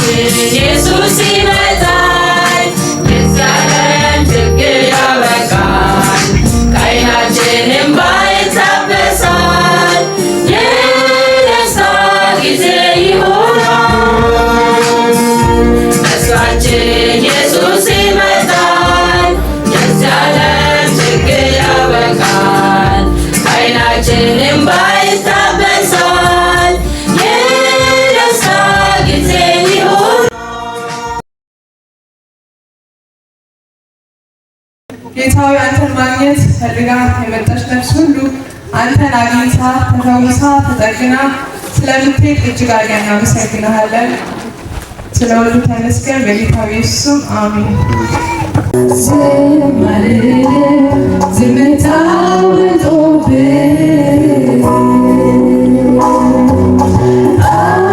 ኢየሱስ ይመጣል የዚያለም ችግር ያበቃል ከዓይናችን እንባ ይታበሳል የደስታ ጊዜ ይሆናል ተስፋችን ኢየሱስ ይመጣል የዚያለም ችግር ያበቃል ከዓይናችን እንባ ይታበሳል የደስታ ጊዜ ይሆናል። ጌታዊ አንተን ማግኘት ፈልጋ የመጣች ነፍስ ሁሉ አንተን አግኝታ ተፈውሳ ተጠግና ስለምትሄድ እጅግ አድርገን እናመሰግንሃለን። ስለ ሁሉ ተመስገን። በጌታ በኢየሱስ ስም አሜን። ዝም አልልም ዝምታው እጦብህ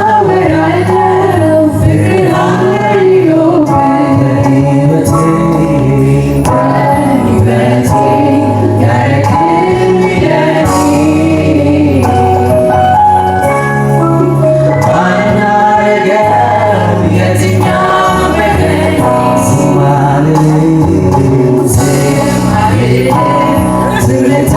አወራለሁ ፍቅርህ አየሁብህ በሕይወቴ ያረክልኝ ለኔ ባናረገው የትኛው በቀኝ ዝም አልልም ዝምታ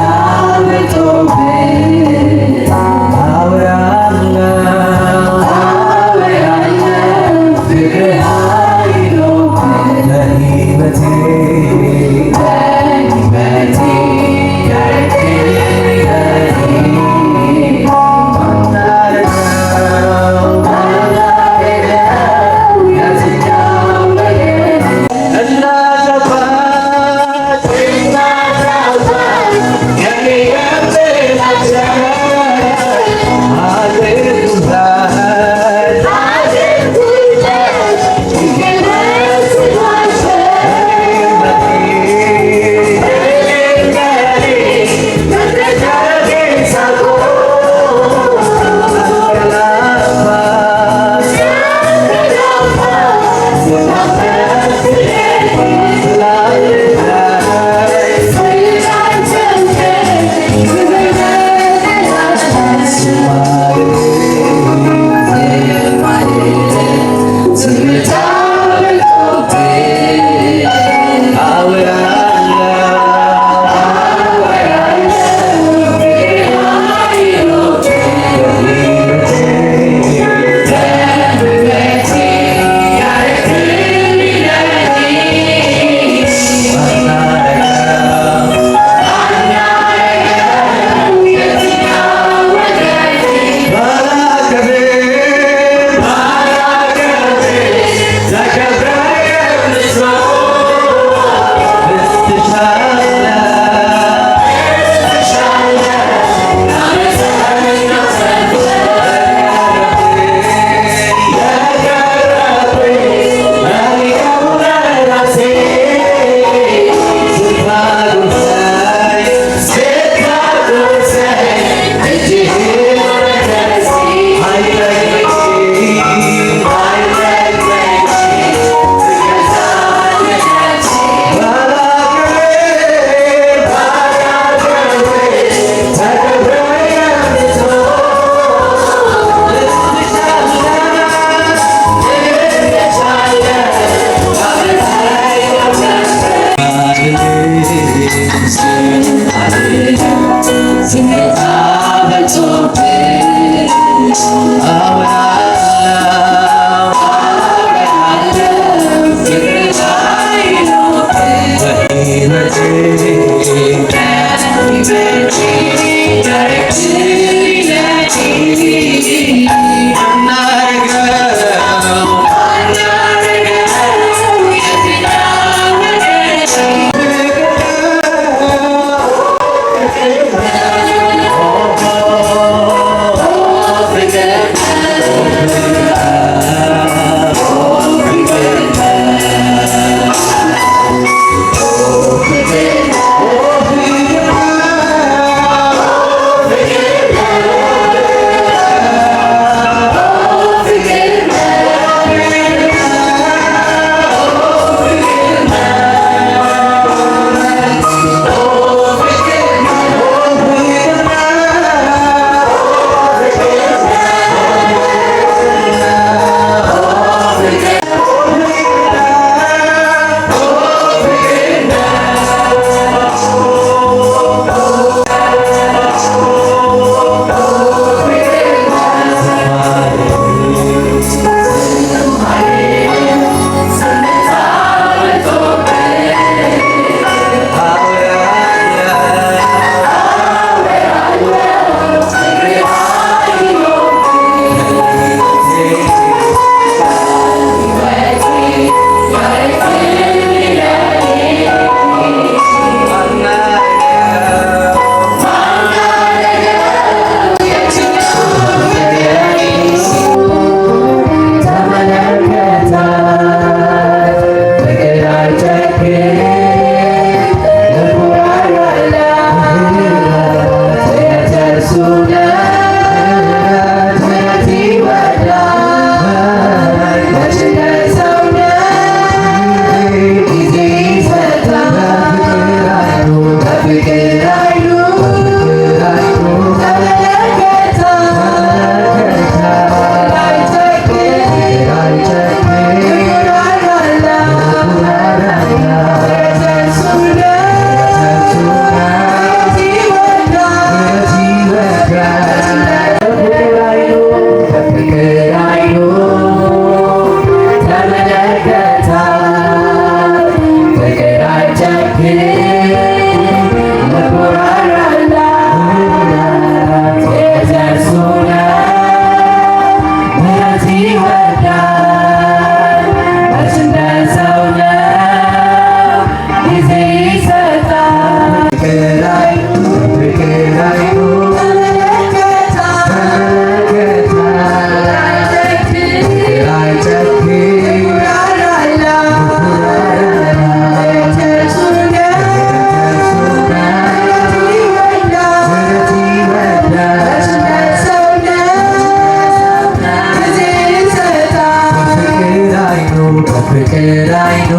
ፍቅር አይኑ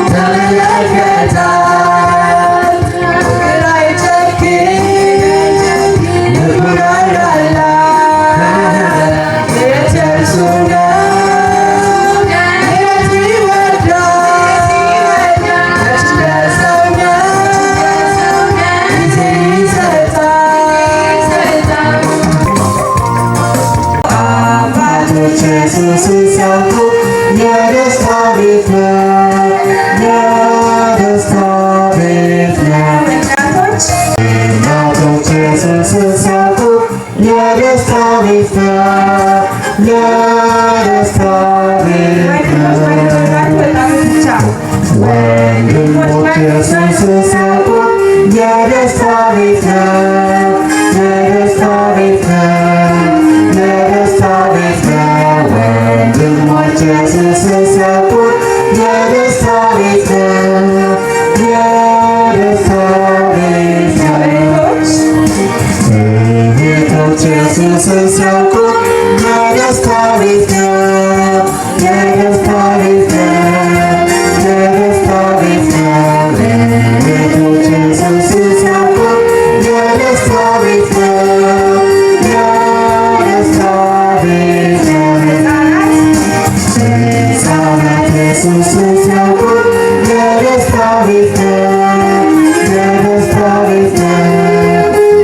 ተመለከታት ፍቅር አይጨክን ልቡ ያራላ የእርሱ ነው የት ይወዳል መች ለሰው ነው ጊዜ ይሰጣል አባቶች ኢየሱስን ሲያውቁ የደስታ ቤት ነው የደስታ ቤት ነው እናቶች ኢየሱስን ሲያውቁ የደስታ ቤት ነው የደስታ ቤት ነው ወንድሞች ኢየሱስን ሲያውቁ የደስታ ቤት ነው የደስታ ቤት ነው የደስታ ቤት ነው ወንድሞች ኢየሱስን ሲያውቁ የደስታ ቤት ነው የደስታ ቤት ነው እህቶች ኢየሱስን ሲያውቁ የደስታ ቤት ነው የደስታ ቤት ነው የደስታ ቤት ነው እህቶች ኢየሱስን ሲያውቁ የደስታ ቤት ነው የደስታ ቤት ነው ሕፃናት ኢየሱስን ሲያውቁ የደስታ ቤት ነው የደስታ ቤት ነው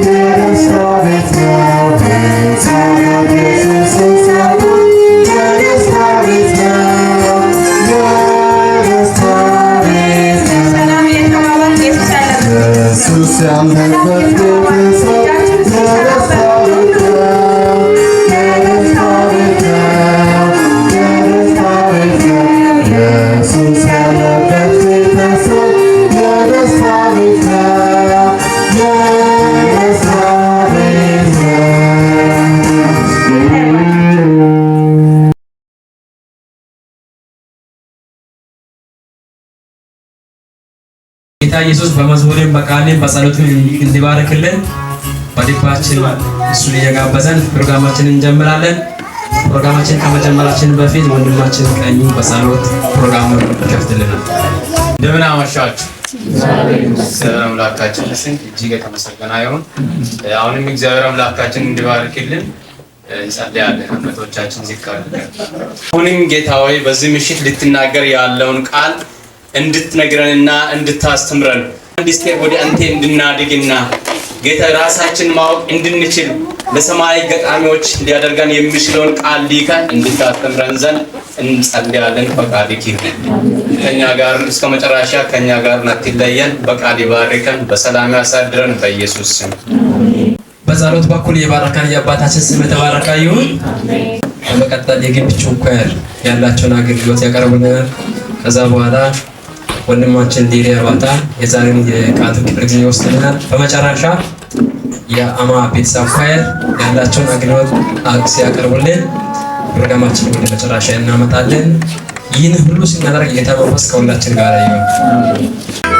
የደስታ ቤት ነው ሕፃናት ኢየሱስን ሲያውቁ የደስታ ቤት ነው የደስታ ቤት ነው ኢየሱስ ያለበት ቤተሰብ የደስታ ቤት ነው የደስታ ቤት ነው የደስታ ቤት ነው ኢየሱስ ያለበት ቤተሰብ የደስታ ቤት ነው የደስታ ቤት ነው ጌታ ኢየሱስ በመዝሙርም በቃልም በጸሎትም እንዲባርክልን በልባችን እሱን እየጋበዘን ፕሮግራማችንን እንጀምራለን። ፕሮግራማችን ከመጀመራችን በፊት ወንድማችን ቀኙ በጸሎት ፕሮግራሙን ይከፍትልናል። እንደምን አመሻችሁ። እግዚአብሔር አምላካችን ስም እጅግ የተመሰገነ ይሁን። አሁንም እግዚአብሔር አምላካችን እንዲባርክልን እንጸልያለን። አመቶቻችን ዝቅ አድርገን አሁንም ጌታ ሆይ በዚህ ምሽት ልትናገር ያለውን ቃል እንድትነግረንና እንድታስተምረን እንድስቴር ወደ አንተ እንድናድግና ጌታ ራሳችን ማወቅ እንድንችል ለሰማይ ገጣሚዎች ሊያደርገን የሚችለውን ቃል ሊከን እንድታስተምረን ዘንድ እንጸልያለን። ፈቃድህ ይሁን። ከኛ ጋር እስከ መጨረሻ ከኛ ጋር አትለየን። በቃል ይባርከን፣ በሰላም ያሳድረን በኢየሱስ ስም። በጸሎት በኩል የባረካን የአባታችን ስም የተባረከ ይሁን። በመቀጠል የግቢው ኳየር ያላቸውን አገልግሎት ያቀርቡልናል። ከዛ በኋላ ወንድማችን ዲሪያ ባታ የዛሬውን የቃል ክፍለ ጊዜ ይወስድልናል። በመጨረሻ የአማ ቤተሰብ ኳየር ያላቸውን አገልግሎት ሲያቀርቡልን ፕሮግራማችን ወደ መጨረሻ እናመጣለን። ይህን ሁሉ ስናደርግ ጌታ መንፈስ ከሁላችን ጋር ይሁን።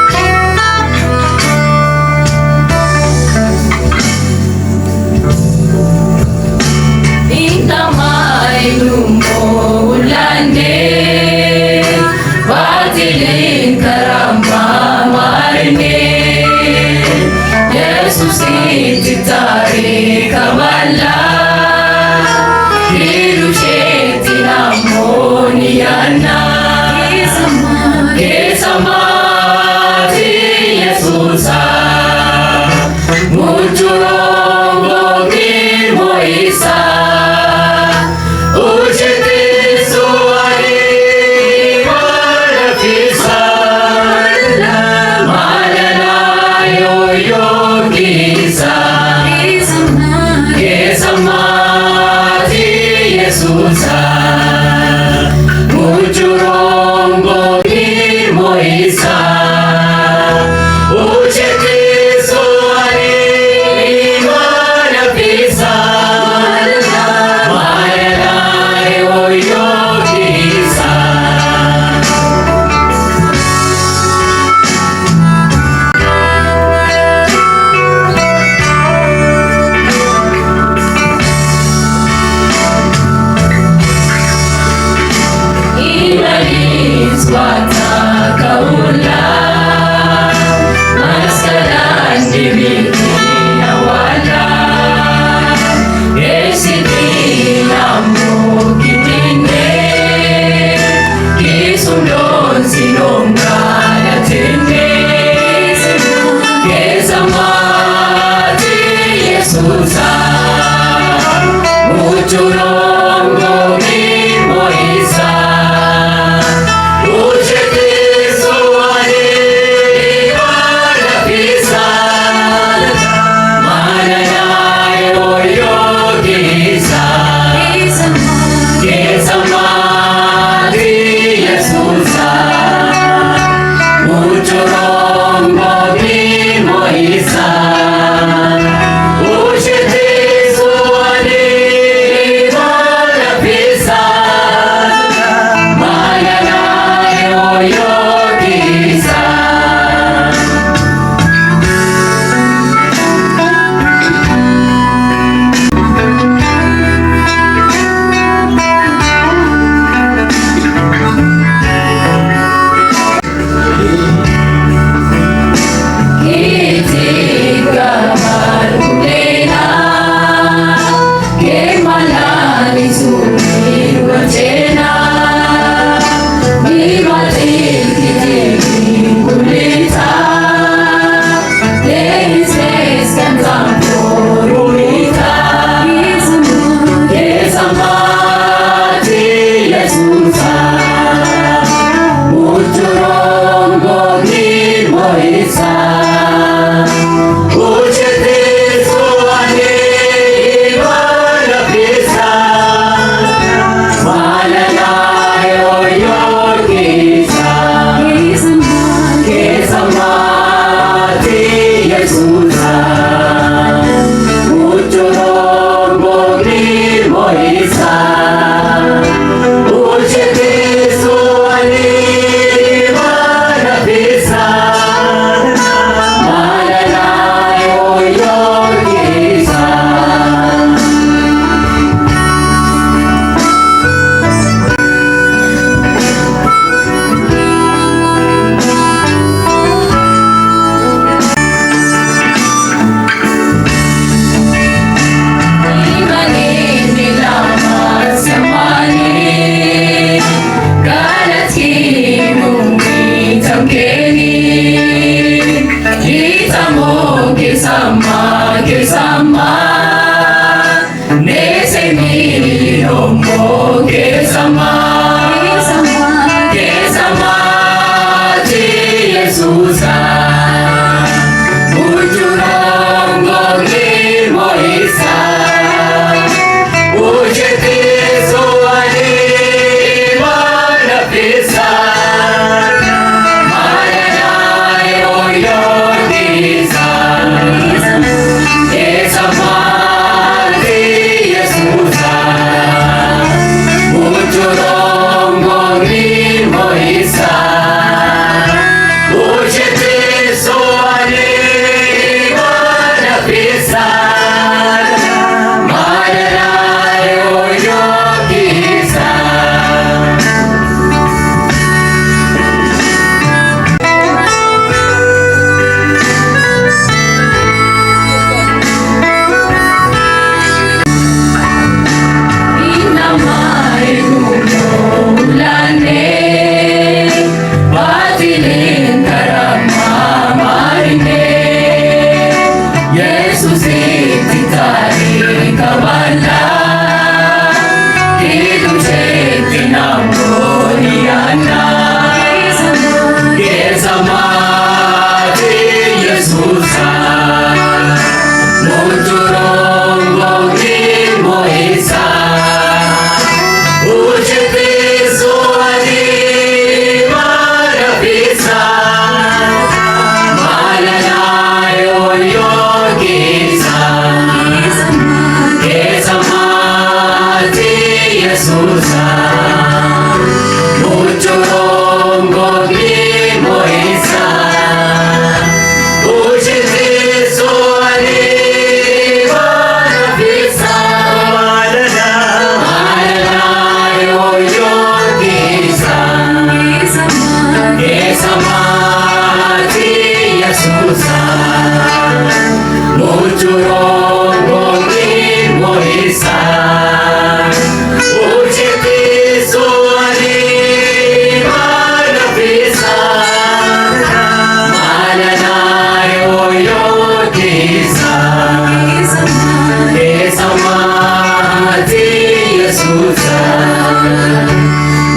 Sama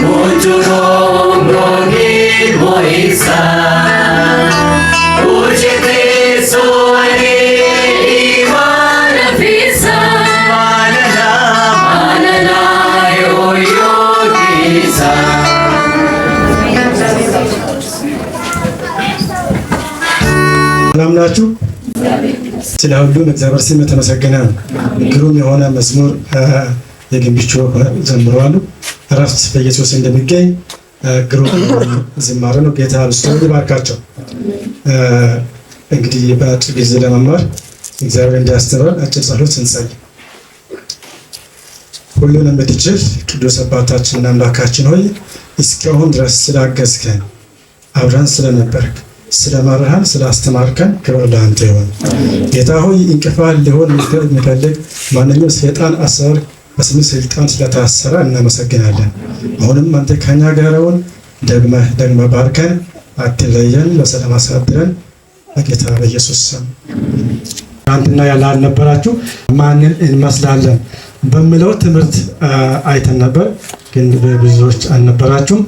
Muchum rogit moisa Ujete soare imana fisa Manana yo yogisa ሰላም ናችሁ? ስለ ሁሉም እግዚአብሔር ስም የተመሰገነ ነው። ግሩም የሆነ መዝሙር የግንቢቾ ዘምረዋል። እረፍት በኢየሱስ እንደሚገኝ ግሩም ዝማሬ ነው። ጌታ አብዝቶ ይባርካቸው። እንግዲህ በአጭር ጊዜ ለመማር እግዚአብሔር እንዲያስተምረን አጭር ጸሎት እንጸልይ። ሁሉን የምትችል ቅዱስ አባታችንና አምላካችን ሆይ እስካሁን ድረስ ስላገዝከን አብረን ስለነበርክ ስለመራህን ስላስተማርከን ክብር ለአንተ ይሁን። ጌታ ሆይ እንቅፋት ሊሆን የሚፈልግ ማንኛውም ሰይጣን አሰራር በስም ስልጣን ስለታሰረ እናመሰግናለን። አሁንም አንተ ከኛ ጋር ሁን፣ ደግመህ ባርከን፣ አትለየን፣ በሰላም አሳድረን በጌታ በኢየሱስ ስም። ትናንትና ያልነበራችሁ ማንን እንመስላለን በሚለው ትምህርት አይተን ነበር፣ ግን ብዙዎች አልነበራችሁም።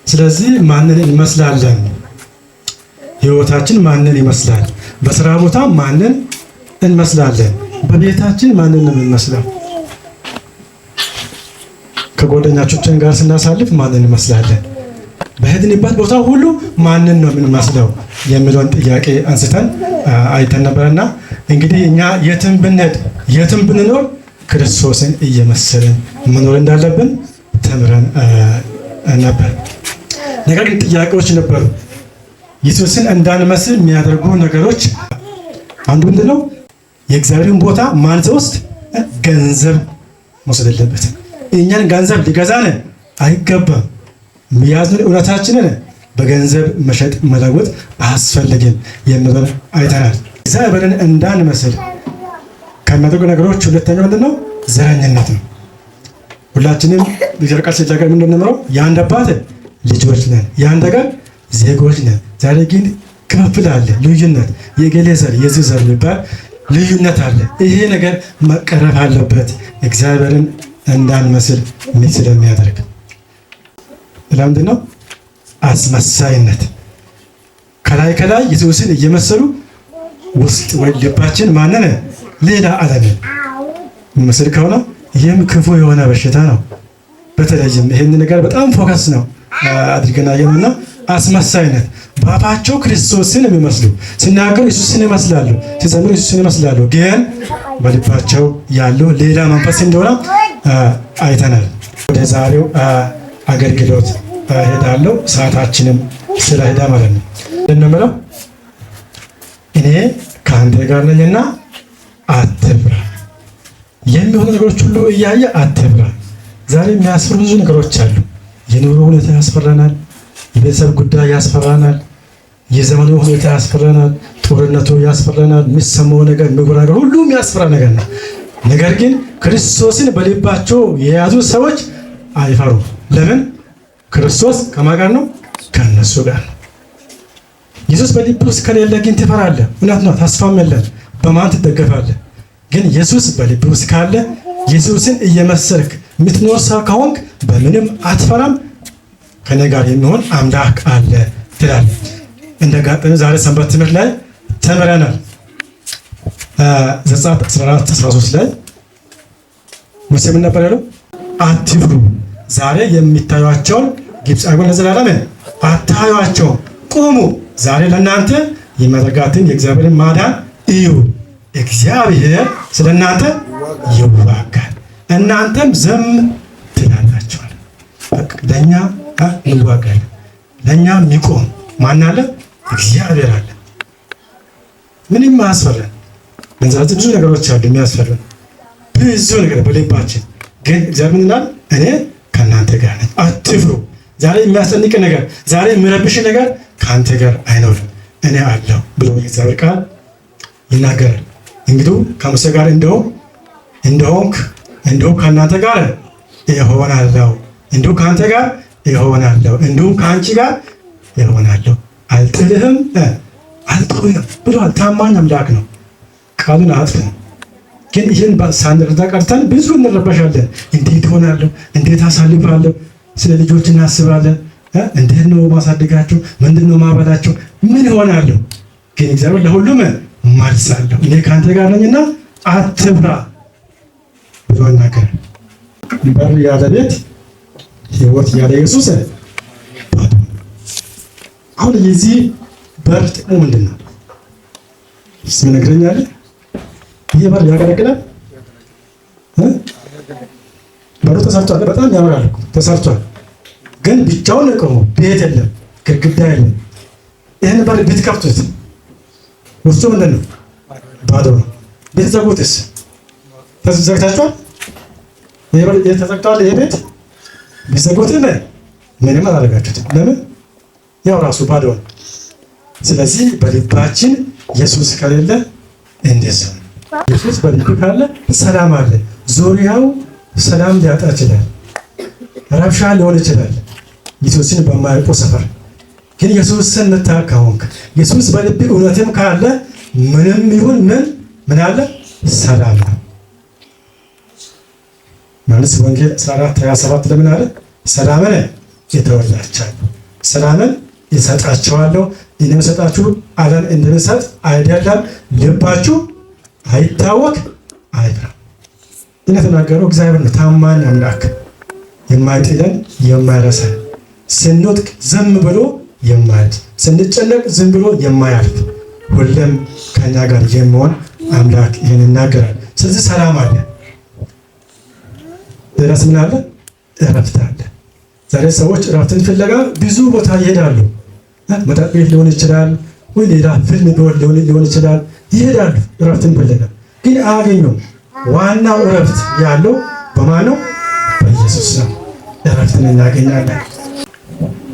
ስለዚህ ማንን እንመስላለን? ህይወታችን ማንን ይመስላል? በስራ ቦታ ማንን እንመስላለን? በቤታችን ማንን ነው የምንመስለው? ከጓደኞቻችን ጋር ስናሳልፍ ማንን እንመስላለን? በሄድንበት ቦታ ሁሉ ማንን ነው የምንመስለው የሚለውን ጥያቄ አንስተን አይተን ነበርና እንግዲህ እኛ የትም ብንሄድ የትም ብንኖር ክርስቶስን እየመሰልን መኖር እንዳለብን ተምረን ነበር። ነገር ግን ጥያቄዎች ነበሩ። ኢየሱስን እንዳንመስል የሚያደርጉ ነገሮች አንዱ ምንድነው? የእግዚአብሔርን ቦታ ማን ውስጥ ገንዘብ መውሰድ የለበትም። እኛን ገንዘብ ሊገዛን አይገባም። የሚያዝን እውነታችንን በገንዘብ መሸጥ መለወጥ አያስፈልግም የሚለውን አይተናል። እግዚአብሔርን እንዳንመስል ከሚያደርጉ ነገሮች ሁለተኛው ምንድነው? ዘረኝነት ነው። ሁላችንም እግዚአብሔር ቃል ሲናገር ምንድነው? የአንድ አባት ልጆች ነን፣ የአንድ ሀገር ዜጎች ነን። ዛሬ ግን ክፍፍል አለ፣ ልዩነት፣ የገሌ ዘር የዚህ ዘር የሚባል ልዩነት አለ። ይሄ ነገር መቀረፍ አለበት። እግዚአብሔርን እንዳንመስል ምን ስለሚያደርግ ለምንድን ነው? አስመሳይነት። ከላይ ኢየሱስን እየመሰሉ ውስጥ ወይ ልባችን ማንን ሌላ ዓለምን መስል ከሆነ ይህም ክፉ የሆነ በሽታ ነው። በተለይም ይሄን ነገር በጣም ፎከስ ነው አድርገን አየንና አስመሳይነት በአፋቸው ክርስቶስን የሚመስሉ ሲናገሩ ኢየሱስን ይመስላሉ፣ ሲዘምሩ ኢየሱስን ይመስላሉ፣ ግን በልባቸው ያለው ሌላ መንፈስ እንደሆነ አይተናል። ወደ ዛሬው አገልግሎት ሄዳለሁ። ሰዓታችንም ስለሄደ ማለት ነው። እንደምለው እኔ ከአንተ ጋር ነኝና አትፍራ። የሚሆኑ ነገሮች ሁሉ እያየ አትፍራ። ዛሬ የሚያስፈሩ ብዙ ነገሮች አሉ። የኑሮ ሁኔታ ያስፈራናል። የቤተሰብ ጉዳይ ያስፈራናል። የዘመኑ ሁኔታ ያስፈራናል። ጦርነቱ ያስፈራናል። የሚሰማው ነገር የሚጎራገር ሁሉም ያስፈራ ነገር ነው። ነገር ግን ክርስቶስን በልባቸው የያዙ ሰዎች አይፈሩ። ለምን? ክርስቶስ ከማን ጋር ነው? ከነሱ ጋር ነው። ኢየሱስ በልብ ውስጥ ከሌለ ግን ትፈራለህ። እውነት ነው። ተስፋም የለም። በማን ትደገፋለህ? ግን ኢየሱስ በልብ ውስጥ ካለ ኢየሱስን እየመሰልክ የምትኖር ሰው ከሆንክ በምንም አትፈራም። ከኔ ጋር የሚሆን አምላክ አለ ትላለህ። እንደ ጋጠመ ዛሬ ሰንበት ትምህርት ላይ ተምረናል። ዘጸአት 14:13 ላይ ሙሴ ምን ነበር ያለው? አትፍሩ፣ ዛሬ የሚታዩአቸውን ግብፃውያን ለዘላለም አታዩአቸው፣ ቁሙ፣ ዛሬ ለእናንተ የሚያደርጋትን የእግዚአብሔርን ማዳን እዩ። እግዚአብሔር ስለ እናንተ ይዋጋል፣ እናንተም ዝም ትላላችኋል። ለእኛ እንዋጋለን። ለእኛ የሚቆም ማን አለ? እግዚአብሔር አለ። ምንም አያስፈራን። በእንዛችን ብዙ ነገሮች አሉ የሚያስፈራን ብዙ ነገር በልባችን፣ ግን እግዚአብሔር ምን ይላል? እኔ ከእናንተ ጋር ነኝ፣ አትፍሩ። ዛሬ የሚያስጨንቅ ነገር፣ ዛሬ የሚረብሽ ነገር ከአንተ ጋር አይኖርም፣ እኔ አለሁ ብሎ የእግዚአብሔር ቃል ይናገራል። እንግዲህ ከሙሴ ጋር እንደሆንክ ከእናንተ ጋር እሆናለሁ፣ እንዲሁ ከአንተ ጋር እሆናለሁ፣ እንዲሁም ከአንቺ ጋር እሆናለሁ፣ አልጥልህም አልተውህም ብሏል። ታማኝ አምላክ ነው። ቃሉን አያጥፍም። ግን ይህን ሳንረዳ ቀርተን ብዙ እንረበሻለን። እንዴት ሆናለሁ? እንዴት አሳልፋለሁ? ስለ ልጆች እናስባለን። እንዴት ነው ማሳደጋቸው? ምንድን ነው ማበላቸው? ምን ይሆናለሁ? ግን እግዚአብሔር ለሁሉም መልስ አለው። እኔ ከአንተ ጋር ነኝና አትፍራ ብሎ ነገር በር ያለ ቤት ሕይወት ያለ ኢየሱስ ባዶ። አሁን የዚህ በር ጥቅሙ ምንድን ነው? ስም ነግረኛለህ? ይሄ በር ያገለግላል። በሩ ተሰርቷል። በጣም ያምራል እኮ ተሰርቷል። ግን ብቻውን ቆሞ ቤት የለም፣ ግድግዳ የለም። ይህን በር ብትከፍቱት ውስጡ ምንድን ነው? ባዶ ነው። ብትዘጉትስ? ተዘግታችኋል። ይሄ በር ተዘግቷል። ይሄ ቤት ቢዘጉት ምንም አላደረጋችሁትም። ለምን? ያው ራሱ ባዶ ነው። ስለዚህ በልባችን ኢየሱስ ከሌለ እንደዚህ ነው። ኢየሱስ በልብ ካለ ሰላም አለ። ዙሪያው ሰላም ሊያጣ ይችላል፣ ረብሻ ሊሆን ይችላል ኢየሱስን በማያውቁ ሰፈር። ግን ኢየሱስን የምታውቅ ከሆንክ ኢየሱስ በልብ እውነትም ካለ ምንም ይሁን ምን አለ? ሰላም ነው። ዮሐንስ ወንጌል 14:27 ለምን አለ? ሰላምን እተውላችኋለሁ፣ ሰላምን እሰጣችኋለሁ። እኔ የምሰጣችሁ ዓለም እንደምሰጥ አይደለም፣ ልባችሁ አይታወክ አይፍራ። እንደተናገረው እግዚአብሔር ነው ታማኝ አምላክ፣ የማይጥለን የማይረሳን፣ ስንወድቅ ዝም ብሎ የማያልፍ፣ ስንጨነቅ ዝም ብሎ የማያልፍ፣ ሁሌም ከኛ ጋር የሚሆን አምላክ ይህን ይናገራል። ስለዚህ ሰላም አለ። ሌላስ ምን አለ? እረፍት አለ። ዛሬ ሰዎች እረፍትን ፍለጋ ብዙ ቦታ ይሄዳሉ። መጠጥ ቤት ሊሆን ይችላል፣ ወይ ሌላ ፊልም ሊሆን ይችላል። ይሄዳሉ እረፍትን ፍለጋ፣ ግን አያገኙም። ዋናው እረፍት ያለው በማን ነው? በኢየሱስ ነው። እረፍትን እናገኛለን።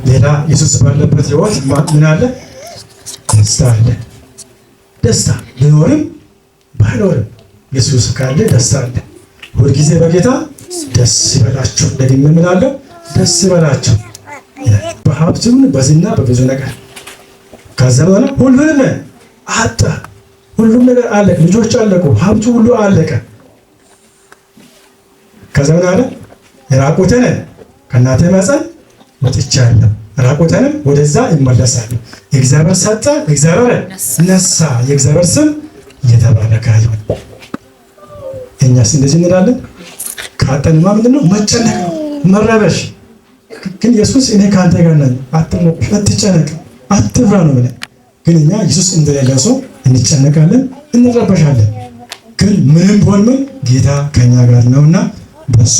ሌላ ኢየሱስ ባለበት ሕይወት ምን አለ? ደስታ አለ። ደስታ ቢኖርም ባይኖርም ኢየሱስ ካለ ደስታ አለ። ሁልጊዜ በጌታ ደስ ይበላችሁ። ደግሜ እምላለሁ ደስ ይበላችሁ። በሀብትም በዝና በብዙ ነገር ከዛ በኋላ ሁሉንም አጣ። ሁሉም ነገር አለቀ። ልጆች አለቁ፣ ሀብቱ ሁሉ አለቀ። ከዛ ምን አለ? ራቁቴን ከእናቴ ማኅፀን ወጥቻለሁ፣ ራቁቴንም ወደዛ ይመለሳለሁ። እግዚአብሔር ሰጠ፣ እግዚአብሔር ነሳ። የእግዚአብሔር ስም እየተባረከ ይሁን። እኛስ እንደዚህ እንላለን። ካጠንማ ምንድን ነው? መጨነቅ ነው፣ መረበሽ። ግን ኢየሱስ እኔ ከአንተ ጋር ነኝ፣ አትረበሽ፣ አትጨነቅ፣ አትፍራ ነው ብለን። ግን እኛ ኢየሱስ እንደሌለ ሰው እንጨነቃለን፣ እንረበሻለን። ግን ምንም ቢሆን ምን ጌታ ከኛ ጋር ነውና በሱ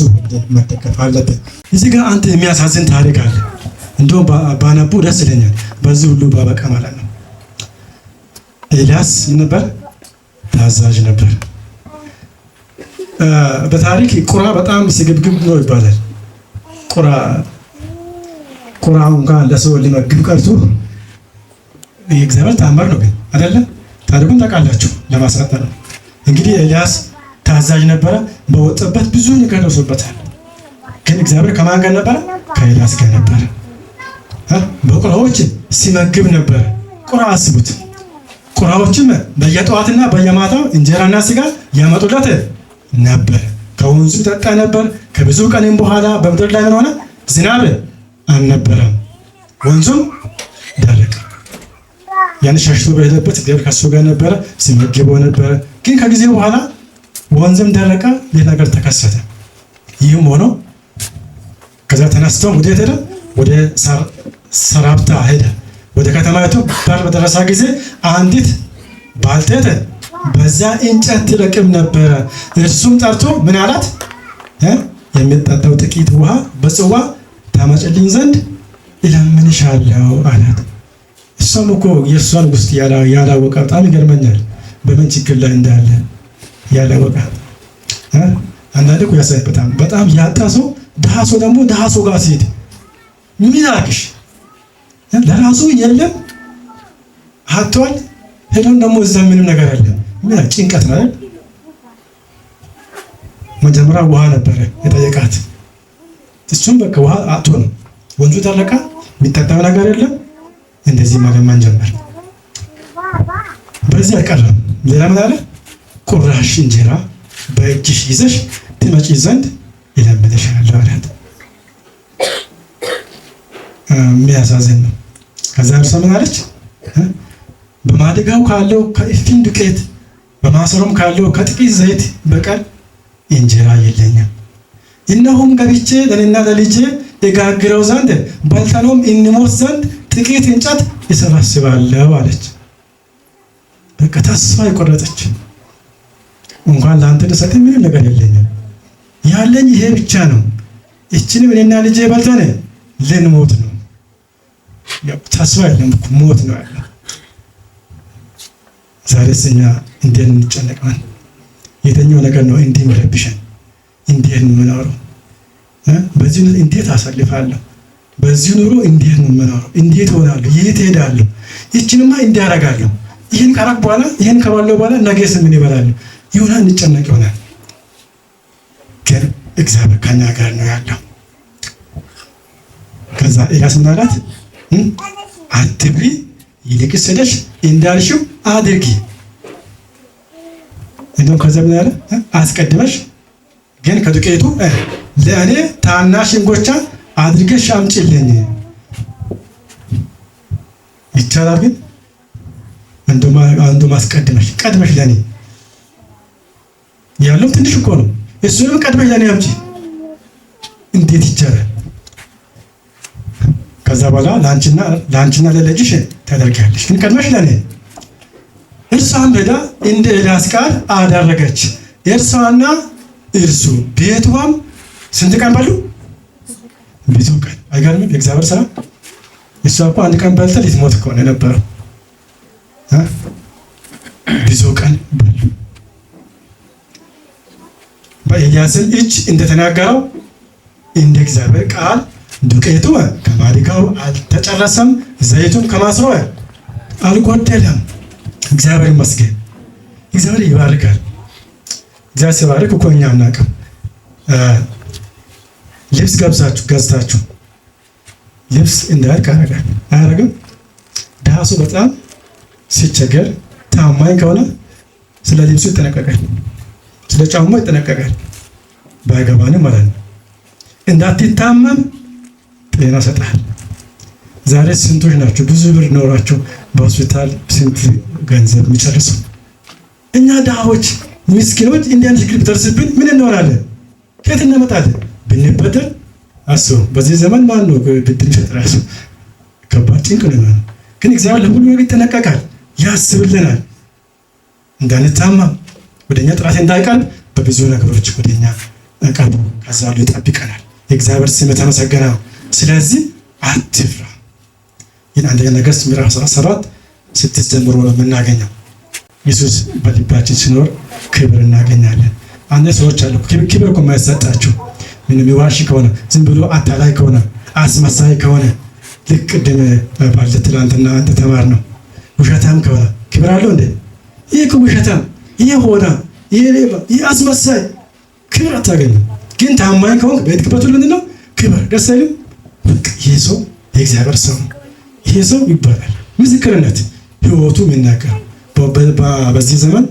መደገፍ አለብን። እዚህ ጋር አንተ የሚያሳዝን ታሪክ አለ። እንደውም ባነቡ ደስ ይለኛል። በዚህ ሁሉ ባበቃ ማለት ነው። ኤልያስ ምን ነበር? ታዛዥ ነበር። በታሪክ ቁራ በጣም ስግብግብ ነው ይባላል። ቁራ እንኳን ለሰው ሊመግብ ቀርቶ የእግዚአብሔር ተአምር ነው። ግን አይደለም ታሪኩን ታውቃላችሁ። ለማሳጠር ነው እንግዲህ ኤልያስ ታዛዥ ነበረ። በወጣበት ብዙ ነገር ደርሶበታል። ግን እግዚአብሔር ከማን ጋር ነበረ? ከኤልያስ ጋር ነበረ። በቁራዎች ሲመግብ ነበረ። ቁራ አስቡት። ቁራዎችም በየጠዋትና በየማታው እንጀራና ስጋ ያመጡለት ነበር። ከወንዙ ጠጣ ነበር። ከብዙ ቀንም በኋላ በምድር ላይ ምን ሆነ? ዝናብ አልነበረም፣ ወንዙም ደረቀ። ያን ሸሽቶ በሄደበት እግዚአብሔር ከሱ ጋር ነበረ፣ ሲመግበው ነበረ። ግን ከጊዜ በኋላ ወንዝም ደረቀ፣ ሌላ ነገር ተከሰተ። ይህም ሆኖ ከዛ ተነስቶ ወዴት ሄደ? ወደ ሰራፕታ ሄደ። ወደ ከተማይቱ በር በደረሰ ጊዜ አንዲት ባልቴት በዛ እንጨት ትለቅም ነበረ። እርሱም ጠርቶ ምን አላት? የሚጠጣው ጥቂት ውሃ በጽዋ ታመጭልኝ ዘንድ እለምንሻለሁ አላት። እሷም እኮ የእሷን ውስጥ ያላወቀ በጣም ይገርመኛል። በምን ችግር ላይ እንዳለ ያላወቀ አንዳንድ እኮ ያሳይ በጣም ያጣ ሰው ድሃ ሰው ደግሞ ድሃ ሰው ጋር ሲሄድ ምን ያክሽ ለራሱ የለም አጥቷል። ሄዶን ደግሞ እዛ ምንም ነገር የለም። ምን ጭንቀት ነው አይደል? መጀመሪያ ውሃ ነበረ የጠየቃት። እሱም በቃ ውሃ አጥቶ ነው። ወንዙ ደረቀ፣ የሚጠጣው ነገር የለም። እንደዚህ መለመን ጀመር። በዚህ አልቀረም። ሌላ ምን አለ? ቁራሽ እንጀራ በእጅሽ ይዘሽ ትመጪ ዘንድ እለምንሻለሁ አላት። የሚያሳዝን ነው። ከዛ እርሷ ምን አለች? በማደጋው ካለው ከእፍኝ ዱቄት በማሰሮም ካለው ከጥቂት ዘይት በቀር እንጀራ የለኝም። እነሆም ገብቼ ለእኔና ለልጄ እጋግረው ዘንድ በልተነውም እንሞት ዘንድ ጥቂት እንጨት እሰበስባለሁ አለች። በቃ ተስፋ የቆረጠች እንኳን ለአንተ ልሰጥ ምንም ነገር የለኝም፣ ያለኝ ይሄ ብቻ ነው። እችንም እኔና ልጄ በልተን ልንሞት ነው። ተስፋ የለም፣ ሞት ነው ያለው። ዛሬስ እኛ እንዴት እንጨነቃለን? የተኛው ነገር ነው እንዲህ የሚረብሸን? እንዴት ነው የምኖረው? በዚህ እንዴት አሳልፋለሁ? በዚህ ኑሮ እንዴት ነው የምኖረው? እንዴት ሆናለሁ? የት ሄዳለሁ? ይችንማ እንዲህ አደርጋለሁ፣ ይህን ካረግ በኋላ ይህን ከባለው በኋላ ነገስ ምን ይበላለሁ? ይሆናል፣ እንጨነቅ ይሆናል። ግን እግዚአብሔር ከኛ ጋር ነው ያለው። ከዛ ኤልያስ ምን አላት? አትብሪ፣ ይልቅስ ሄደሽ እንዳልሽው አድርጊ። እንደውም ከዛ ምን አለ? አስቀድመሽ ግን ከዱቄቱ ለእኔ ታናሽ እንጎቻ አድርገሽ አምጪልኝ። ይቻላል ግን እንደውም አስቀድመሽ ቀድመሽ ለእኔ ያለው ትንሽ እኮ ነው፣ እሱንም ቀድመሽ ለእኔ አምጪ። እንዴት ይቻላል? ከዛ በኋላ ለአንቺና ለልጅሽ ታደርጊያለሽ፣ ግን ቀድመሽ ለእኔ። እርሷም ሄዳ እንደ ኤልያስ ቃል አደረገች። እርሷና እርሱ ቤቷም ስንት ቀን በሉ? ብዙ ቀን። አይገርምም? የእግዚአብሔር ስራ። እሷ እኮ አንድ ቀን በልታ ልትሞት እኮ ነው የነበረው። ብዙ ቀን በሉ። በኤልያስም እጅ እንደተናገረው እንደ እግዚአብሔር ቃል ዱቄቱ ከማድጋው አልተጨረሰም፣ ዘይቱም ከማስሮ አልጎደለም። እግዚአብሔር ይመስገን። እግዚአብሔር ይባርካል። እግዚአብሔር ሲባርክ እኮ እኛ አናውቅም። ልብስ ገዝታችሁ ልብስ እንዳያልቅ አያደርግም? ድሃ ሰው በጣም ሲቸገር ታማኝ ከሆነ ስለ ልብሱ ይጠነቀቃል፣ ስለ ጫማው ይጠነቀቃል። ባይገባንም ማለት ነው። እንዳትታመም ጤና ሰጣል። ዛሬ ስንቶች ናቸው ብዙ ብር ኖሯቸው በሆስፒታል ስንት ገንዘብ የሚጨርሱ? እኛ ድሃዎች ምስኪኖች እንዲህ አይነት ችግር ብደርስብን ምን እንሆናለን? ከየት እናመጣለን? ብንበደር አስቡ። በዚህ ዘመን ማን ነው ብድር ይሰጥ? ራሱ ከባድ ጭንቅ ነው። ግን እግዚአብሔር ለሁሉ ነገር ይጠነቀቃል፣ ያስብልናል። እንዳንታማም ወደኛ ጥራት እንዳይቀርብ በብዙ ነገሮች ወደኛ ቀርቦ ከዛ ሁሉ ይጠብቀናል። የእግዚአብሔር ስም የተመሰገነ ነው። ስለዚህ አትፍራ። ይህን አንደኛ ነገሥት ምዕራፍ 17 ስትጀምሮ ነው የምናገኘው። ኢየሱስ በልባችን ሲኖር ክብር እናገኛለን። አንዳንድ ሰዎች አሉ ክብር እኮ የማይሰጣቸው ምንም የዋሽ ከሆነ ዝም ብሎ አታላይ ከሆነ አስመሳይ ከሆነ ልክ ቅድም ባለፈው ትናንትና አንተ ተማር ነው ውሸታም ከሆነ ክብር አለው እንዴ? ይህ እኮ ውሸታም፣ ይህ ሆዳ፣ ይህ ሌባ፣ ይህ አስመሳይ ክብር አታገኝም። ግን ታማኝ ከሆንክ በሄድክበት ሁሉ ምንድን ነው ክብር። ደስ አይልም? ይህ ሰው የእግዚአብሔር ሰው ነው፣ ይሄ ሰው ይባላል። ምስክርነት ህይወቱ የሚናገር በዚህ ዘመን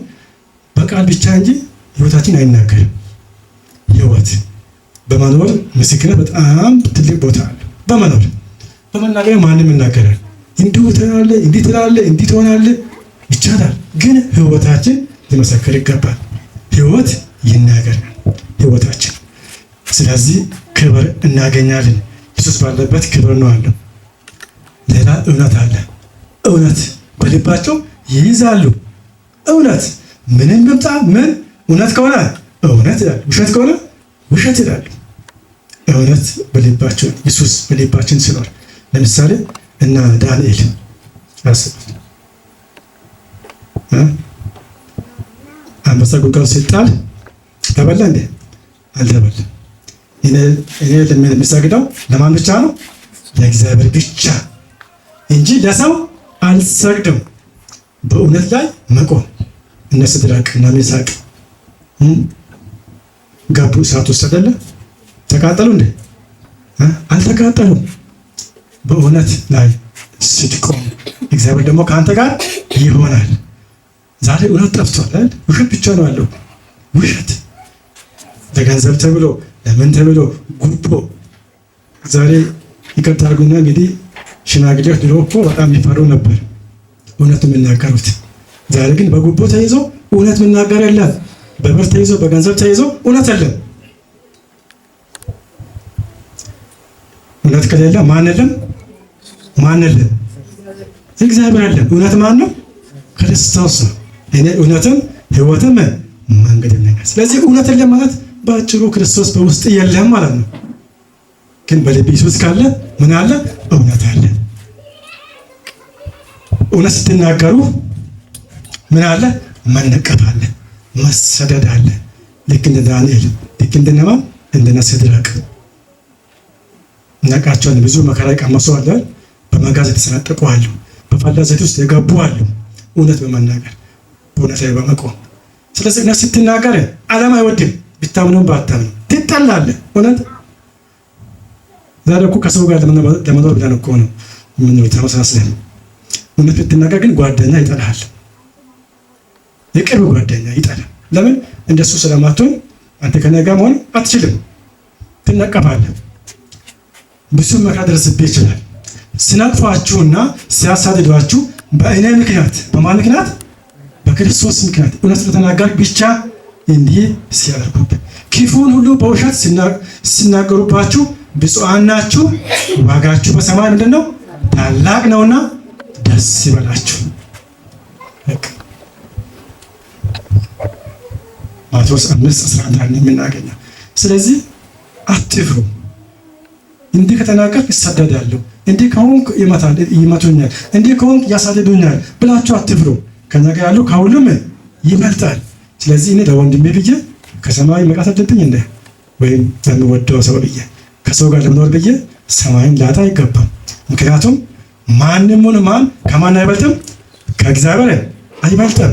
በቃል ብቻ እንጂ ህይወታችን አይናገርም። ህይወት በመኖር ምስክርነት በጣም ትልቅ ቦታ አለ። በመናገር ማንም ይናገራል። እንዲሁ ትላለህ፣ እንዲህ ትላለህ፣ እንዲህ ትሆናለህ ይቻላል። ግን ህይወታችን ሊመሰክር ይገባል። ህይወት ይናገር ህይወታችን። ስለዚህ ክብር እናገኛለን። ኢየሱስ ባለበት ክብር ነው አለው። ሌላ እውነት አለ። እውነት በልባቸው ይይዛሉ። እውነት ምንም ብምጣ ምን እውነት ከሆነ እውነት ይላል፣ ውሸት ከሆነ ውሸት ይላሉ። እውነት በልባቸው ኢየሱስ በልባችን ሲኖር፣ ለምሳሌ እና ዳንኤል አስቡት። አንበሳ ጉድጓድ ሲጣል ተበላ እንዴ? አልተበላም። እኔ ለምሰግደው ለማን ብቻ ነው? ለእግዚአብሔር ብቻ እንጂ ለሰው አልሰግድም። በእውነት ላይ መቆም። እነ ሲድራቅ እና ሚሳቅ ገቡ እሳት ውስጥ አይደለ? ተቃጠሉ እንዴ? አልተቃጠሉም። በእውነት ላይ ስትቆም እግዚአብሔር ደግሞ ከአንተ ጋር ይሆናል። ዛሬ እውነት ጠፍቷል አይደል? ውሸት ብቻ ነው ያለው። ውሸት ለገንዘብ ተብሎ ለምን ተብሎ ጉቦ ዛሬ ይቅርታ አድርጉና እንግዲህ ሽማግሌዎች ድሮ እኮ በጣም የሚፈሩ ነበር እውነት የሚናገሩት። ዛሬ ግን በጉቦ ተይዞ እውነት መናገር የለም። በብር ተይዞ በገንዘብ ተይዞ እውነት የለም። እውነት ከሌለ ማን የለም? ማን የለም? እግዚአብሔር የለም። እውነት ማን ነው? ክርስቶስ ነው። እኔ እውነትም ሕይወትም መንገድም ነኝ። ስለዚህ እውነት የለም ማለት በአጭሩ ክርስቶስ በውስጥ የለም ማለት ነው። ግን በልብ ኢየሱስ ካለ ምን አለ? እውነት አለ። እውነት ስትናገሩ ምን አለ? መነቀፍ አለ፣ መሰደድ አለ። ልክ እንደ ዳንኤል፣ ልክ እንደነማ እንደነ ሲድራቅ ነቃቸውን ብዙ መከራ የቀመሱ አለ፣ በመጋዝ የተሰነጠቁ አሉ፣ በፈላ ዘይት ውስጥ የገቡ አሉ። እውነት በመናገር በእውነት ላይ በመቆም ስለዚህ እውነት ስትናገር ዓለም አይወድም። ብታምኑም ባታምኑ ትጠላለህ። እውነት ዛሬ እኮ ከሰው ጋር ለመኖር ብለን እኮ ነው ምን ነው ተመሳስለን። እውነት ብትናገር ግን ጓደኛ ይጠላል፣ የቅርብ ጓደኛ ይጠላል። ለምን? እንደሱ ስለማትሆን አንተ ከእኔ ጋር መሆን አትችልም፣ ትነቀፋለህ። ብዙ መከራ ደርስብህ ይችላል። ሲነቅፏችሁና ሲያሳድዷችሁ በእኔ ምክንያት፣ በማን ምክንያት? በክርስቶስ ምክንያት እውነት ስለተናገርክ ብቻ እንዲህ ሲያደርጉብህ፣ ክፉን ሁሉ በውሸት ሲናገሩባችሁ ብፁዓን ናችሁ፣ ዋጋችሁ በሰማይ ምንድን ነው? ታላቅ ነውና ደስ ይበላችሁ። ማቴዎስ 5:11 የምናገኘው። ስለዚህ አትፍሩ። እንዲህ ከተናገርክ ይሰደዳለሁ፣ እንዲህ ከሆንክ ይመቱኛል፣ እንዲህ ከሆንክ ያሳድዱኛል ብላችሁ አትፍሩ። ከእኛ ጋር ያለው ከሁሉም ይበልጣል። ስለዚህ እኔ ለወንድሜ ብዬ ከሰማይ መውጣት አለብኝ እንደ ወይም ለምወደው ሰው ብዬ ከሰው ጋር ለመኖር ብዬ ሰማይን ላጣ አይገባም። ምክንያቱም ማንም ሆነ ማን ከማን አይበልጥም? ከእግዚአብሔር አይበልጥም።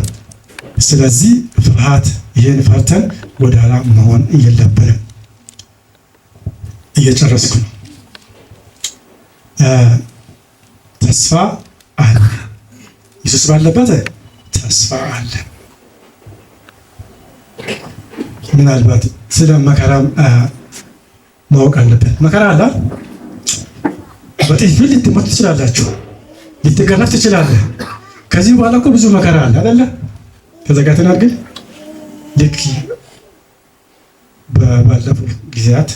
ስለዚህ ፍርሃት፣ ይህን ፈርተን ወደ ኋላ መሆን የለብንም። እየጨረስኩ ነው። ተስፋ አለ። ኢየሱስ ባለበት ተስፋ አለ። ምናልባት ስለ መከራ ማወቅ አለብን። መከራ አለ። በጥፊ ልትሞት ትችላላችሁ፣ ልትገረፍ ትችላለህ። ከዚህ በኋላ እኮ ብዙ መከራ አለ አይደለ? ተዘጋጅተናል። ግን ልክ ባለፉት ጊዜያት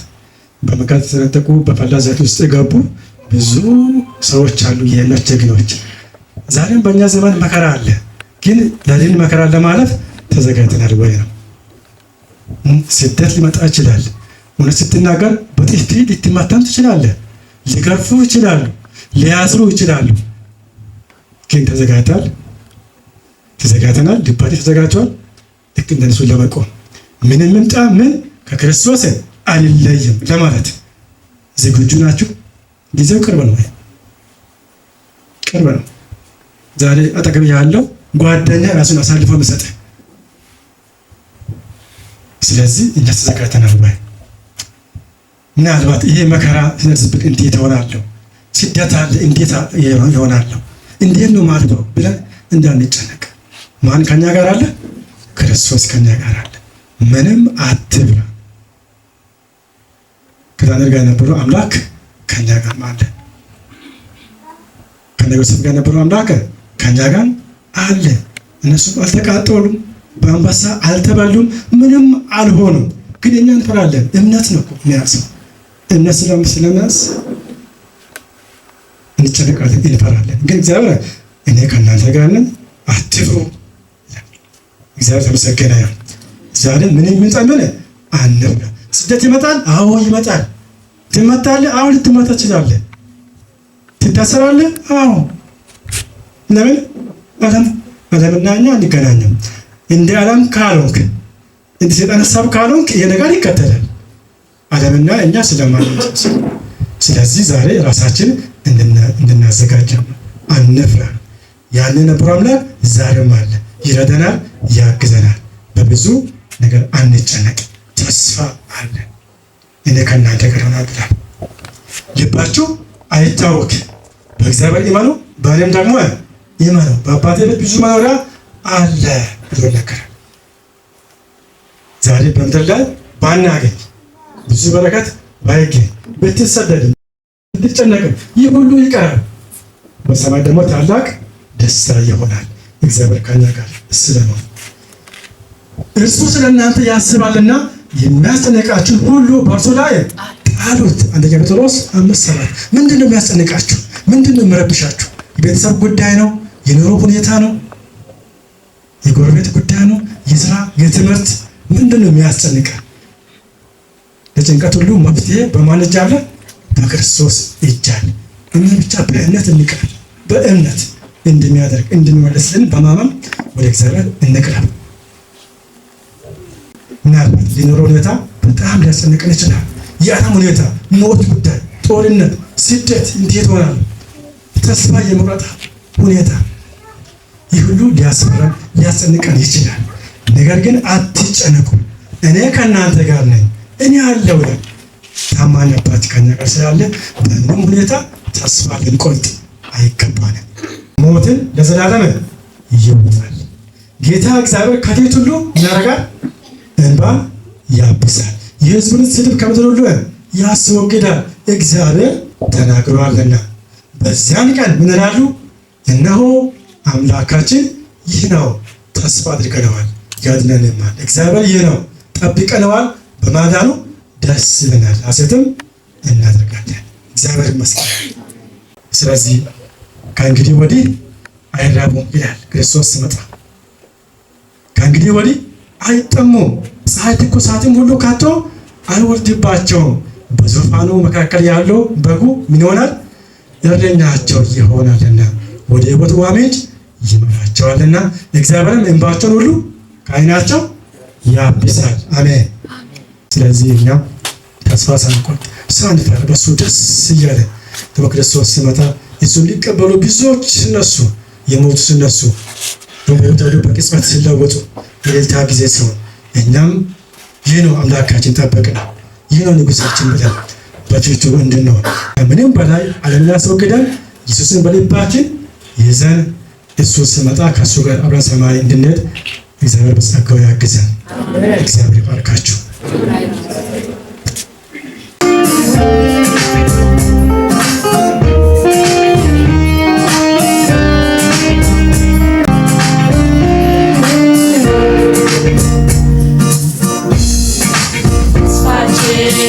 በመጋዝ የተሰነጠቁ በፈላ ዘይት ውስጥ የገቡ ብዙ ሰዎች አሉ፣ የእምነት ጀግኖች። ዛሬም በእኛ ዘመን መከራ አለ። ግን ለዚህ መከራ ለማለፍ ተዘጋጅተናል ወይ ነው? ስደት ሊመጣ ይችላል። እውነት ስትናገር በጥፊ ልትመታም ትችላለህ። ሊገርፉ ይችላሉ፣ ሊያስሩ ይችላሉ። ግን ተዘጋጅተናል። ልባቴ ተዘጋጅቷል። ልክ እንደነሱ ለመቆም ምንም ምንጣ ምን ከክርስቶስ አልለይም ለማለት ዝግጁ ናችሁ? ጊዜው ቅርብ ነው። ቅርብ ነው። ዛሬ አጠገብ ያለው ጓደኛ ራሱን አሳልፎ መስጠት። ስለዚህ እኛ ተዘጋጅተናል ወይ? ምናልባት ይሄ መከራ ሲደርስብን እንዴት እሆናለሁ? ስደት አለ እንዴት ይሆናለሁ? እንዴት ነው ማለት ነው ብለን እንዳንጨነቅ። ማን ከኛ ጋር አለ? ክርስቶስ ከኛ ጋር አለ። ምንም አትብላ። ከዳንኤል ጋር የነበረው አምላክ ከኛ ጋር አለ። ከዮሴፍ ጋር የነበረው አምላክ ከኛ ጋር አለ። እነሱ አልተቃጠሉም፣ በአንበሳ አልተበሉም፣ ምንም አልሆኑም። ግን እኛ እንፈራለን። እምነት ነው እኮ የሚያስው። እምነት ስለሚያስ እንጨነቃለን፣ እንፈራለን። ግን እግዚአብሔር እኔ ከእናንተ ጋር ነኝ፣ አትፍሩ። እግዚአብሔር ተመሰገነ ይሁን። ዛሬ ምንም ይምጣምን አንፍራ። ስደት ይመጣል። አዎ ይመጣል። ትመታለህ። አዎ ልትመታ ትችላለህ። ትታሰራለህ። አዎ ለምን? ዓለምና እኛ አንገናኝም። እንደ ዓለም ካልሆንክ፣ እንደ ሰይጣን ሐሳብ ካልሆንክ ይሄ ነገር ይከተላል። ዓለምና እኛ ስለማንመጣ። ስለዚህ ዛሬ ራሳችን እንድናዘጋጅ አንፍራ። ያንን ነበር አምላክ ዛሬም አለ፣ ይረዳናል፣ ያግዘናል። በብዙ ነገር አንጨነቅ። ተስፋ አለ። እኔ ከእናንተ ጋር እሆናለሁ። ልባችሁ አይታወክ፣ በእግዚአብሔር ይመኑ፣ በእኔም ደግሞ ይመኑ። በአባቴ ቤት ብዙ መኖሪያ አለ ብሎ ነገረ። ዛሬ በምድር ላይ ባናገኝ ብዙ በረከት ባይገኝ ብትሰደድም ብትጨነቅም ይህ ሁሉ ይቀራል። በሰማይ ደግሞ ታላቅ ደስታ ይሆናል። እግዚአብሔር ከእኛ ጋር ስለሆነ እርሱ ስለ እናንተ ያስባልና የሚያስጨንቃችሁ ሁሉ በእርሱ ላይ ጣሉት። አንደኛ ጴጥሮስ 5:7 ምንድን ነው የሚያስጨንቃችሁ? ምንድን ነው የሚረብሻችሁ? የቤተሰብ ጉዳይ ነው? የኑሮ ሁኔታ ነው? የጎረቤት ጉዳይ ነው? የስራ የትምህርት ምንድን ነው የሚያስጨንቀ? ለጭንቀት ሁሉ መፍትሄ በማን እጅ አለ? በክርስቶስ እጅ አለ። እኛ ብቻ በእምነት እንቅረብ። በእምነት እንደሚያደርግ እንደሚመልስልን በማመን ወደ እግዚአብሔር እንቅረብ። ምናልባት ሊኖረው ሁኔታ በጣም ሊያስጨንቀን ይችላል። የዓለም ሁኔታ፣ ሞት ጉዳይ፣ ጦርነት፣ ስደት እንዴት ሆናል? ተስፋ የመቁረጥ ሁኔታ፣ ይህ ሁሉ ሊያስፈራን ሊያስጨንቀን ይችላል። ነገር ግን አትጨነቁ፣ እኔ ከእናንተ ጋር ነኝ፣ እኔ አለሁ። ታማኝ አባት ከእኛ ጋር ስላለ በምንም ሁኔታ ተስፋ ልንቆርጥ አይገባንም። ሞትን ለዘላለም ይውጣል። ጌታ እግዚአብሔር ከፊት ሁሉ ያደርጋል፣ እንባን ያብሳል፣ የሕዝቡን ስድብ ከምድር ሁሉ ያስወግዳል። እግዚአብሔር ተናግሯልና በዚያን ቀን ምን ይላሉ? እነሆ አምላካችን ይህ ነው፣ ተስፋ አድርገነዋል፣ ያድነንማል። እግዚአብሔር ይህ ነው፣ ጠብቀነዋል፣ በማዳኑ ደስ ይለናል፣ ሐሴትም እናደርጋለን። እግዚአብሔር ይመስገን። ስለዚህ ከእንግዲህ ወዲህ አይራቡም ይላል ክርስቶስ ሲመጣ። ከእንግዲህ ወዲህ አይጠሙም፣ ፀሐይ ትኩሳትም ሁሉ ከቶ አይወርድባቸውም። በዙፋኑ መካከል ያለው በጉ ምን ይሆናል? እረኛቸው ይሆናልና ወደ ሕይወት ውኃ ምንጭ ይመራቸዋልና እግዚአብሔርም እንባቸውን ሁሉ ከዓይናቸው ያብሳል። አሜን። ስለዚህ እኛ ተስፋ ሳንቆርጥ ሳንፈራ በሱ ደስ እያለ በክርስቶስ ሲመጣ እሱን ሊቀበሉ ብዙዎች ሲነሱ፣ የሞቱ ሲነሱ፣ በሕይወት በቅጽበት ሲለወጡ የእልልታ ጊዜ ሲሆን እኛም ይህ ነው አምላካችን ጠበቅን፣ ይህ ነው ንጉሳችን ብለን በፊቱ እንድንሆን ከምንም በላይ ዓለምን ያስወግደን ኢየሱስን በልባችን ይዘን እሱ ሲመጣ ከእሱ ጋር አብረን ሰማይ እንድንሄድ እግዚአብሔር በጸጋው ያግዘን። እግዚአብሔር ይባርካችሁ።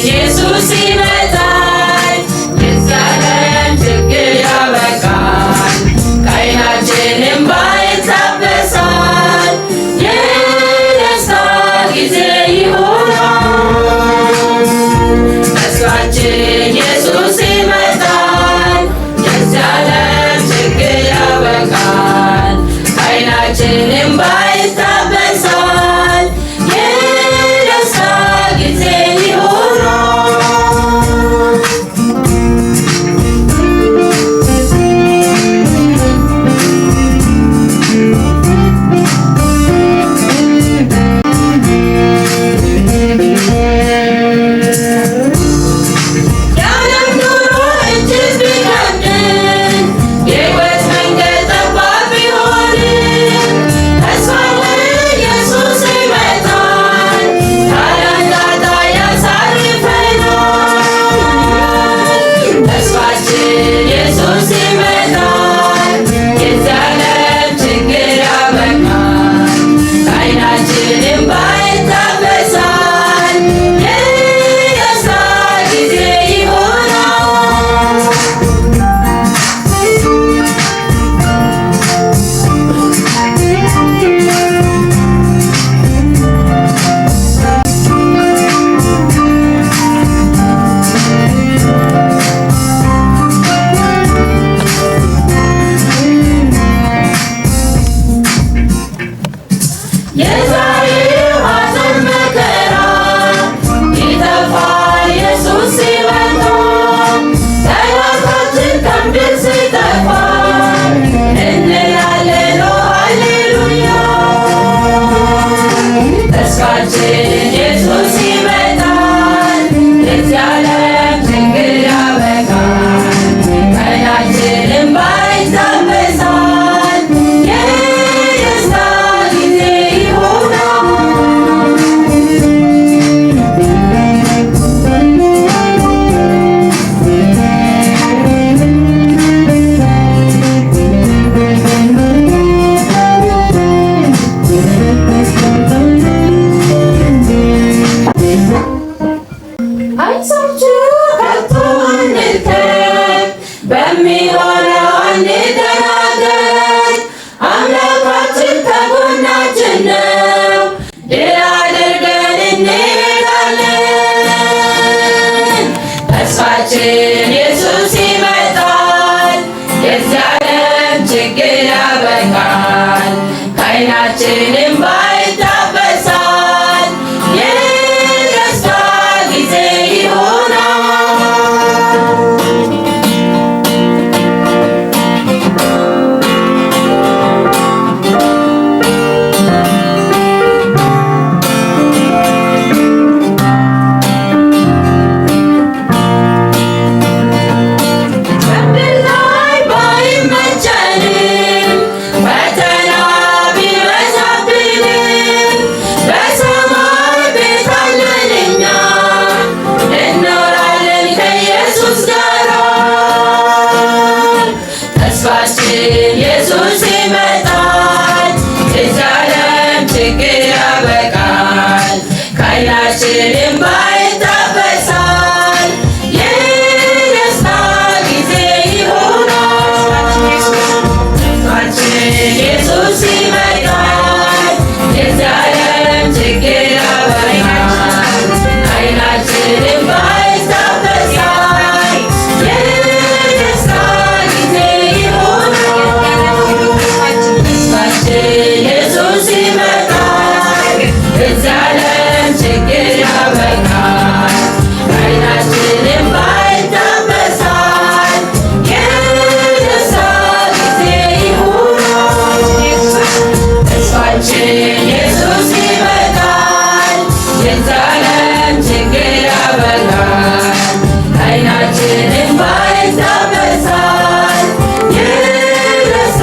ኢየሱስ ይመጣል፣ የዘላለም ችግር ያበቃል፣ ከዓይናችን እንባ ይታበሳል፣ የደስታ ጊዜ ይሆናል። በሚሆነው እንደራደር፣ አምላካችን ከጎናችን ነው፣ ድል አድርገን እንሄዳለን። ተስፋችን ኢየሱስ ይመጣል፣ የዚህ ዓለም ችግር ያበቃል፣ ከዓይናችን እንባ ይታበሳል፣ የደስታ ጊዜ ይሆናል። በምድር ላይ ባይመቸንም ፈተና ቢበዛብንም በሰማይ ቤት አለን እኛ እንኖራለን ከኢየሱስ ጋር። ተስፋችን ኢየሱስ ይመጣል፣ የዚህ ዓለም ችግር ያበቃል፣ ከዓይናችን እንባ ይታበሳል፣ የደስታ ጊዜ ይሆናል። ተስፋችን ኢየሱስ ይመጣል፣ የዚህ ዓለም ችግር ያበቃል፣ ከዓይናችን እንባ ይታበሳል፣ የደስታ ጊዜ ይሆናል። ተስፋችን ኢየሱስ ይመጣል፣ የዚህ ዓለም ችግር ያበቃል፣ ከዓይናችን እንባ ይታበሳል፣ የደስታ ጊዜ ይሆናል። ተስፋችን ኢየሱስ ይመጣል፣ የዚህ ዓለም ችግር ያበቃል፣ ከዓይናችን እንባ ይታበሳል፣ የደስታ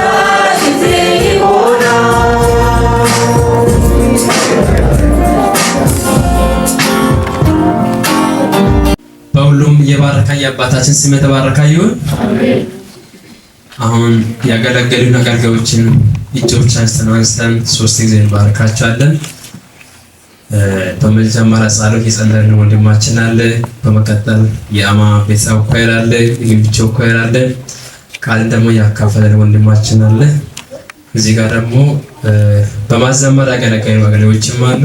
ጊዜ ይሆናል። በሁሉም የባረካ የአባታችን ስም የተባረከ ይሁን። አሁን ያገለገሉን አገልጋዮችን እጆቻችንን አንስተን 3 ጊዜ እንባርካቸዋለን። በመጀመሪያ ጸሎት የጸለየልን ወንድማችን አለ። በመቀጠል የአማ ቤተሰብ ኳየር አለ፣ የግንብቾ ኳየር አለ። ቃልን ደግሞ ያካፈለን ወንድማችን አለ። እዚህ ጋር ደግሞ በማዘመር ያገለገሉ አገልጋዮችም አሉ።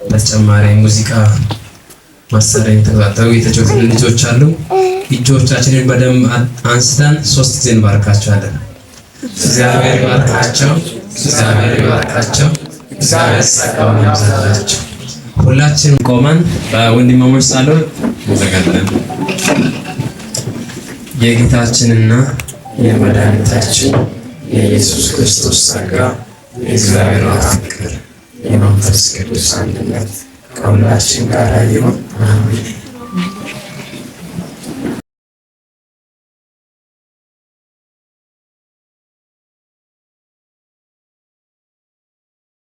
በተጨማሪ ሙዚቃ መሳሪያ የተቆጣጠሩ የተጫወቱ ልጆች አሉ። እጆቻችንን በደንብ አንስተን 3 ጊዜ እንባርካቸዋለን። እግዚአብሔር ይባርካቸው፣ እግዚአብሔር ይባርካቸው፣ እግዚአብሔር ጸጋውን ያብዛላቸው። ሁላችንም ቆመን በወንድማማች ጸሎት እንዘጋለን። የጌታችንና የመድኃኒታችን የኢየሱስ ክርስቶስ ጸጋ፣ የእግዚአብሔር ፍቅር፣ የመንፈስ ቅዱስ አንድነት ከሁላችን ጋር ይሁን። አሜን።